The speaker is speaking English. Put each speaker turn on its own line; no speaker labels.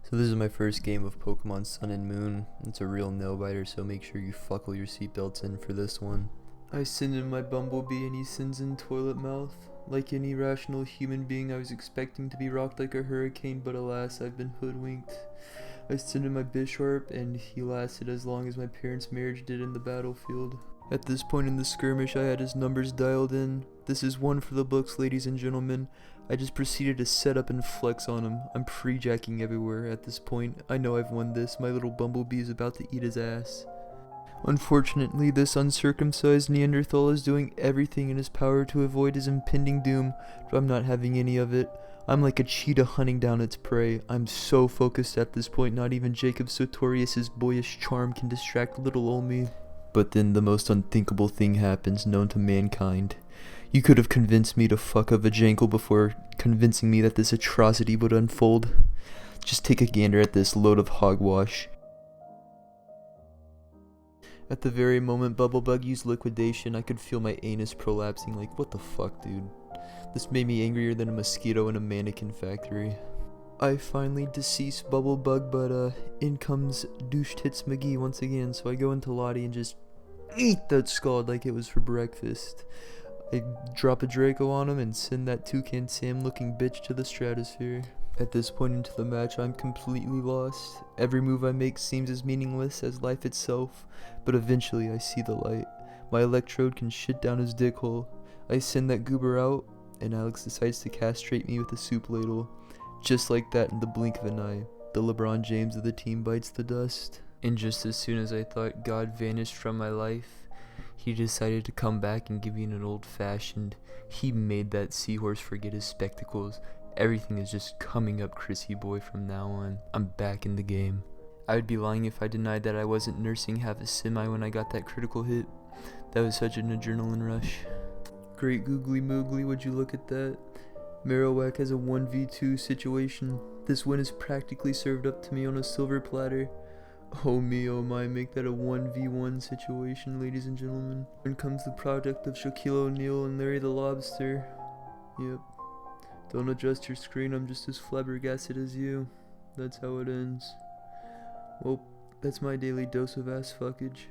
So this is my first game of Pokemon Sun and Moon. It's a real nail-biter, so make sure you buckle your seatbelts in for this one. I send in my Bumblebee and he sends in Toilet Mouth. Like any rational human being, I was expecting to be rocked like a hurricane, but alas, I've been hoodwinked. I send in my Bisharp and he lasted as long as my parents' marriage did in the battlefield. At this point in the skirmish, I had his numbers dialed in. This is one for the books, ladies and gentlemen. I just proceeded to set up and flex on him. I'm pre-jacking everywhere at this point. I know I've won this. My little Bumblebee is about to eat his ass. Unfortunately, this uncircumcised Neanderthal is doing everything in his power to avoid his impending doom, but I'm not having any of it. I'm like a cheetah hunting down its prey. I'm so focused at this point, not even Jacob Sartorius' boyish charm can distract little old me. But then the most unthinkable thing happens known to mankind. You could have convinced me to fuck a vajankle before convincing me that this atrocity would unfold. Just take a gander at this load of hogwash. At the very moment Bubblebug used liquidation, I could feel my anus prolapsing like, what the fuck, dude? This made me angrier than a mosquito in a mannequin factory. I finally decease Bubblebug, but in comes Douche Tits McGee once again, so I go into Lottie and just eat that scald like it was for breakfast. I drop a Draco on him and send that Toucan Sam looking bitch to the stratosphere. At this point into the match, I'm completely lost. Every move I make seems as meaningless as life itself, but eventually I see the light. My Electrode can shit down his dick hole. I send that goober out, and Alex decides to castrate me with a soup ladle. Just like that, in the blink of an eye, the LeBron James of the team bites the dust. And just as soon as I thought God vanished from my life, he decided to come back and give me an old-fashioned. He made that seahorse forget his spectacles. Everything is just coming up Chrissy boy from now on. I'm back in the game. I would be lying if I denied that I wasn't nursing half a semi when I got that critical hit. That was such an adrenaline rush. Great googly moogly, would you look at that? Marowak has a 1v2 situation. This win is practically served up to me on a silver platter. Oh me, oh my, make that a 1v1 situation, ladies and gentlemen. In comes the product of Shaquille O'Neal and Larry the Lobster. Yep. Don't adjust your screen, I'm just as flabbergasted as you. That's how it ends. Well, that's my daily dose of ass fuckage.